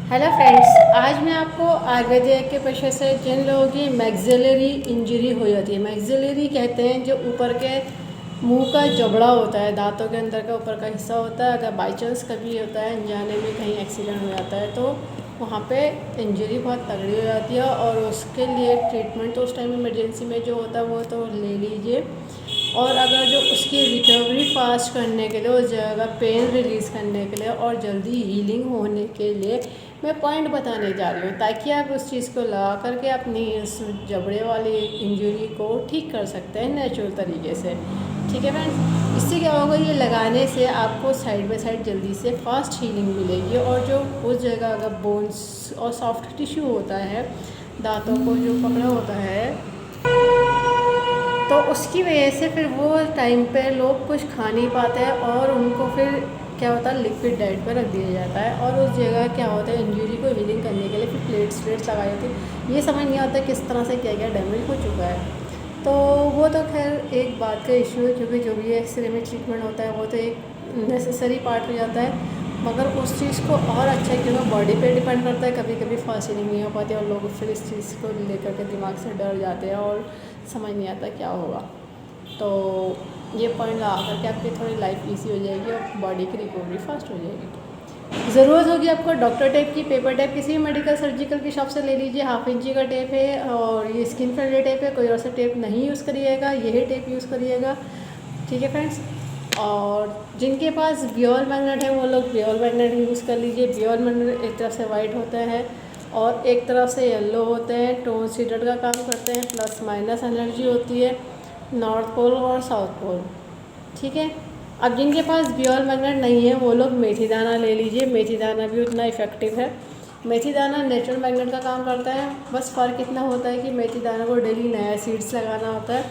Hello friends, आज मैं आपको आयुर्वेदिक के पेशे से जिन लोगों की मैक्सिलरी इंजरी हो जाती है, मैक्सिलरी कहते हैं जो ऊपर के मुंह का जबड़ा होता है, दांतों के अंदर का ऊपर का हिस्सा होता है। अगर बाई चांस कभी होता है अनजाने में कहीं एक्सीडेंट हो जाता है तो वहाँ पे इंजरी बहुत तगड़ी हो जाती है और उसके लिए ट्रीटमेंट तो उस टाइम इमरजेंसी में जो होता है वो तो ले लीजिए। और अगर जो उसकी रिकवरी फास्ट करने के लिए, उस जगह पेन रिलीज़ करने के लिए और जल्दी हीलिंग होने के लिए मैं पॉइंट बताने जा रही हूँ, ताकि आप उस चीज़ को लगा करके अपनी इस जबड़े वाली इंजरी को ठीक कर सकते हैं नेचुरल तरीके से। ठीक है फ्रेंड्स, इससे क्या होगा, ये लगाने से आपको साइड बाय साइड जल्दी से फास्ट हीलिंग मिलेगी और जो उस जगह अगर बोन्स और सॉफ्ट टिश्यू होता है, दांतों को जो पकड़ा होता है, तो उसकी वजह से फिर वो टाइम पे लोग कुछ खा नहीं पाते हैं और उनको फिर क्या होता है, लिक्विड डाइट पर रख दिया जाता है और उस जगह क्या होता है, इंजरी को हीलिंग करने के लिए फिर प्लेट्स लगाई जाती है। ये समझ नहीं आता किस तरह से क्या क्या डैमेज हो चुका है। तो वो तो खैर एक बात का इशू है, क्योंकि जो भी एक्सरे में ट्रीटमेंट होता है वो तो एक नेसेसरी पार्ट हो जाता है, मगर उस चीज़ को और अच्छा क्योंकि बॉडी पे डिपेंड करता है। कभी कभी फास्ट हीलिंग नहीं हो पाती और लोग फिर इस चीज़ को लेकर के दिमाग से डर जाते हैं और समझ नहीं आता क्या होगा। तो ये पॉइंट लगा करके आपकी थोड़ी लाइफ इजी हो जाएगी और बॉडी की रिकवरी फास्ट हो जाएगी। ज़रूरत होगी आपको डॉक्टर टेप की, पेपर टेप किसी भी मेडिकल सर्जिकल की शॉप से ले लीजिए। 1/2 इंची का टेप है और ये स्किन फ्रेंडली टेप है, कोई और सा टेप नहीं यूज़ करिएगा, यही टेप यूज़ करिएगा। ठीक है फ्रेंड्स, और जिनके पास बियोल मैग्नेट है वो लोग बियोल मैग्नेट यूज़ कर लीजिए। बियोल मैग्नेट एक तरफ से वाइट होता है और एक तरफ से येलो होते हैं, टोन सीडेड का काम करते हैं, प्लस माइनस एनर्जी होती है नॉर्थ पोल और साउथ पोल। ठीक है, अब जिनके पास बियोल मैग्नेट नहीं है वो लोग मेथी दाना ले लीजिए। मेथी दाना भी उतना इफ़ेक्टिव है। मेथी दाना नेचुरल मैग्नेट का काम करता है, बस फ़र्क इतना होता है कि मेथी दाना को डेली नया सीड्स लगाना होता है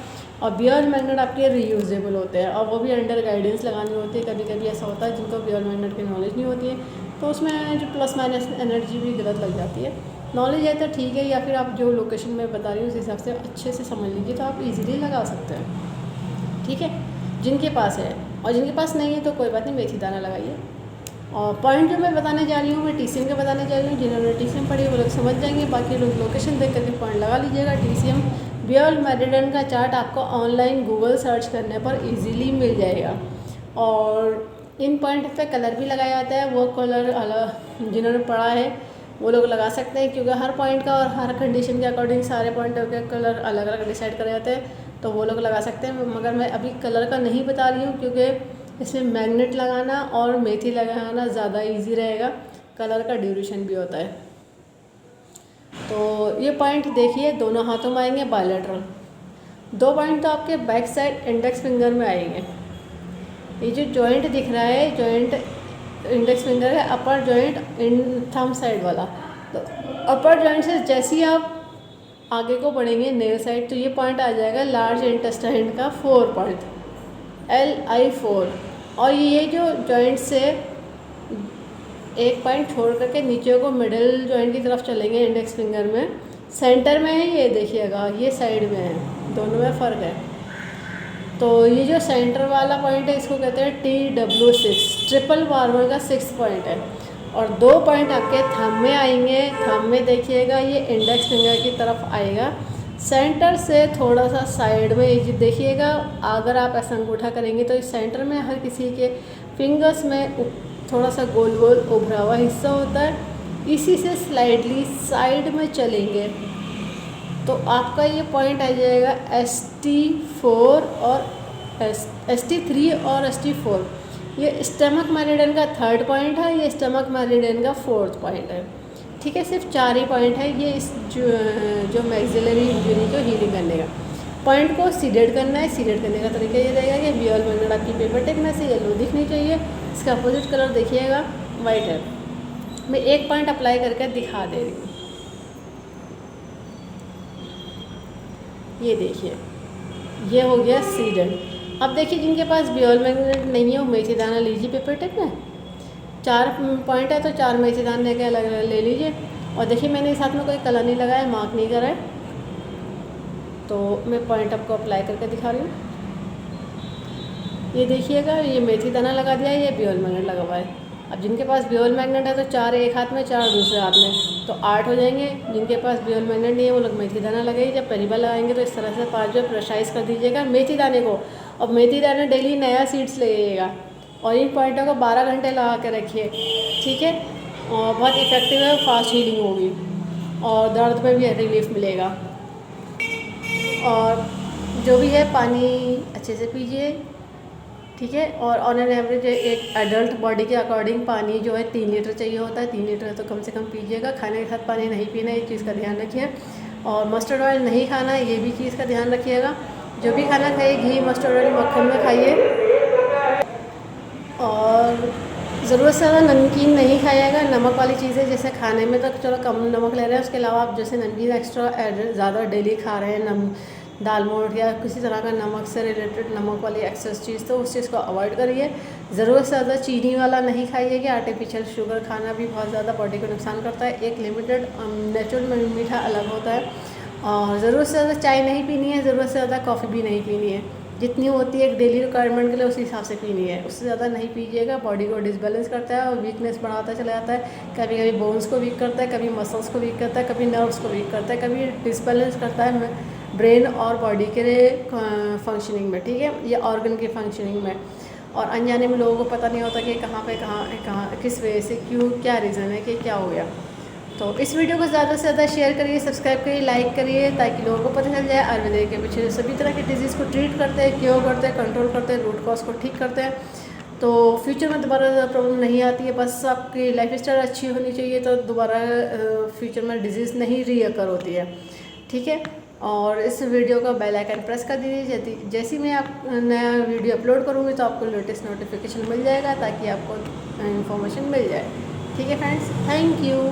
और बियोल मैग्नेट आपके रीयूजेबल होते हैं और वो भी अंडर गाइडेंस लगानी होती है। कभी कभी ऐसा होता है जिनको बियोल मैग्नेट की नॉलेज नहीं होती है तो उसमें जो प्लस माइनस एनर्जी भी गलत लग जाती है। नॉलेज है तो ठीक है, या फिर आप जो लोकेशन में बता रही हूँ उस हिसाब से अच्छे से समझ लीजिए तो आप इजीली लगा सकते हैं। ठीक है, जिनके पास है, और जिनके पास नहीं है तो कोई बात नहीं, मेथी दाना लगाइए। और पॉइंट जो मैं बताने जा रही हूँ मैं टीसीएम के बताने जा रही हूँ। जिन्होंने टीसीएम पढ़ी वो लोग समझ जाएंगे, बाकी लोग लोकेशन देख करके पॉइंट लगा लीजिएगा। टीसीएम बियोल मैग्नेट का चार्ट आपको ऑनलाइन गूगल सर्च करने पर ईजीली मिल जाएगा और इन पॉइंट पे कलर भी लगाया जाता है। वो कलर अलग जिन्होंने पढ़ा है वो लोग लगा सकते हैं, क्योंकि हर पॉइंट का और हर कंडीशन के अकॉर्डिंग सारे पॉइंटों के कलर अलग अलग डिसाइड करे जाते हैं, तो वो लोग लगा सकते हैं। मगर मैं अभी कलर का नहीं बता रही हूँ क्योंकि इसमें मैग्नेट लगाना और मेथी लगाना ज़्यादा इजी रहेगा, कलर का ड्यूरेशन भी होता है। तो ये पॉइंट देखिए, दोनों हाथों में आएंगे बायलैटरल। 2 पॉइंट तो आपके बैक साइड इंडेक्स फिंगर में आएंगे। ये जो जॉइंट दिख रहा है, जॉइंट इंडेक्स फिंगर है, अपर जॉइंट इन थंब साइड वाला। तो अपर जॉइंट से जैसे ही आप आगे को बढ़ेंगे नेल साइड तो ये पॉइंट आ जाएगा लार्ज इंटेस्टाइन का 4 पॉइंट, LI4। और ये जो जॉइंट से एक पॉइंट छोड़ करके नीचे को मिडिल जॉइंट की तरफ चलेंगे इंडेक्स फिंगर में, सेंटर में है, ये देखिएगा ये साइड में है, दोनों में फ़र्क है। तो ये जो सेंटर वाला पॉइंट है इसको कहते हैं TW6, ट्रिपल बार्बर का 6 पॉइंट है। और 2 पॉइंट आपके थंब में आएंगे। थंब में देखिएगा ये इंडेक्स फिंगर की तरफ आएगा, सेंटर से थोड़ा सा साइड में ये देखिएगा। अगर आप ऐसा अंगूठा करेंगे तो इस सेंटर में हर किसी के फिंगर्स में थोड़ा सा गोल गोल उभरा हुआ हिस्सा होता है, इसी से स्लाइडली साइड में चलेंगे तो आपका ये पॉइंट आ जाएगा ST4 और ST3 और ST4। ये स्टमक मेरिडियन का 3rd पॉइंट है, ये स्टमक मेरिडियन का 4th पॉइंट है। ठीक है, सिर्फ 4 ही पॉइंट है ये इस जो मैक्सिलरी इंजरी को हीलिंग करने का। पॉइंट को सीडेड करना है। सीडेड करने का तरीका ये रहेगा कि बियोल मैग्नेट आपकी पेपर टेप में से येलो दिखनी चाहिए, इसका अपोजिट कलर देखिएगा वाइट है। मैं एक पॉइंट अप्लाई करके दिखा दे रही हूँ, ये देखिए ये हो गया सीडेड। अब देखिए जिनके पास बियोल मैग्नेट नहीं है वो मेथी दाना लीजिए पेपर टेप में। 4 पॉइंट है तो 4 मेथी दाने के अलग अलग ले लीजिए। और देखिए मैंने इस हाथ में कोई कलर नहीं लगाया, मार्क नहीं करा है, तो मैं पॉइंट आपको अप्लाई करके दिखा रही हूँ। ये देखिएगा ये मेथी दाना लगा दिया है, ये बियोल मैग्नेट लगा हुआ है। अब जिनके पास ब्यूल मैग्नेट है तो 4 एक हाथ में 4 दूसरे हाथ में, तो 8 हो जाएंगे। जिनके पास ब्यूल मैग्नेट नहीं है वो लोग मेथी दाना लगाइए। जब पहली बार लगाएंगे तो इस तरह से 5 बार प्रेशराइज कर दीजिएगा मेथी दाने को। और मेथी दाना डेली नया सीड्स लगाइएगा और इन पॉइंटों को 12 घंटे लगा के रखिए, ठीक है। और बहुत इफेक्टिव है, फास्ट हीलिंग होगी और दर्द में भी रिलीफ मिलेगा। और जो भी है पानी अच्छे से पीजिए, ठीक है। और ऑन एन एवरेज एक एडल्ट बॉडी के अकॉर्डिंग पानी जो है 3 लीटर चाहिए होता है। 3 लीटर तो कम से कम पीजिएगा। खाने के साथ पानी नहीं पीना, ये चीज़ का ध्यान रखिए। और मस्टर्ड ऑयल नहीं खाना, ये भी चीज़ का ध्यान रखिएगा। जो भी खाना खाइए घी, मस्टर्ड ऑयल, मक्खन में खाइए। और ज़रूरत से ज़्यादा नमकीन नहीं खाइएगा। नमक वाली चीज़ें जैसे खाने में तो चलो कम नमक ले रहे हैं, उसके अलावा आप जैसे नमकीन एक्स्ट्रा ज़्यादा डेली खा रहे हैं, दाल मोठ या किसी तरह का नमक से रिलेटेड नमक वाली एक्सेस चीज़, तो उस चीज़ को अवॉइड करिए। ज़रूरत से ज़्यादा चीनी वाला नहीं खाइएगा। आर्टिफिशियल शुगर खाना भी बहुत ज़्यादा बॉडी को नुकसान करता है। एक लिमिटेड नेचुरल मीठा अलग होता है। और ज़रूरत से ज़्यादा चाय नहीं पीनी है, ज़रूरत से ज़्यादा कॉफ़ी भी नहीं पीनी है। जितनी होती है एक डेली रिक्वायरमेंट के लिए उसी हिसाब से पीनी है, उससे ज़्यादा नहीं पीजिएगा। बॉडी को डिसबैलेंस करता है और वीकनेस बढ़ाता चला जाता है। कभी कभी बोन्स को वीक करता है, कभी मसल्स को वीक करता है, कभी नर्व्स को वीक करता है, कभी डिसबैलेंस करता है ब्रेन और बॉडी के फंक्शनिंग में, ठीक है, या ऑर्गन के फंक्शनिंग में। और अनजाने में लोगों को पता नहीं होता कि कहाँ किस वजह से, क्यों, क्या रीज़न है कि क्या हो गया। तो इस वीडियो को ज़्यादा से ज़्यादा शेयर करिए, सब्सक्राइब करिए, लाइक करिए, ताकि लोगों को पता चल जाए आयुर्वेद के पीछे सभी तरह की डिजीज़ को ट्रीट करते हैं, क्योर करते हैं, कंट्रोल करते हैं, रूट कॉज को ठीक करते हैं। तो फ्यूचर में दोबारा प्रॉब्लम नहीं आती है। बस आपकी लाइफ स्टाइल अच्छी होनी चाहिए तो दोबारा फ्यूचर में डिजीज़ नहीं रीअकर होती है, ठीक है। और इस वीडियो का बेल आइकन प्रेस कर दीजिए, जैसे मैं आप नया वीडियो अपलोड करूँगी तो आपको लेटेस्ट नोटिफिकेशन मिल जाएगा, ताकि आपको इन्फॉर्मेशन मिल जाए, ठीक है फ्रेंड्स। Thank you.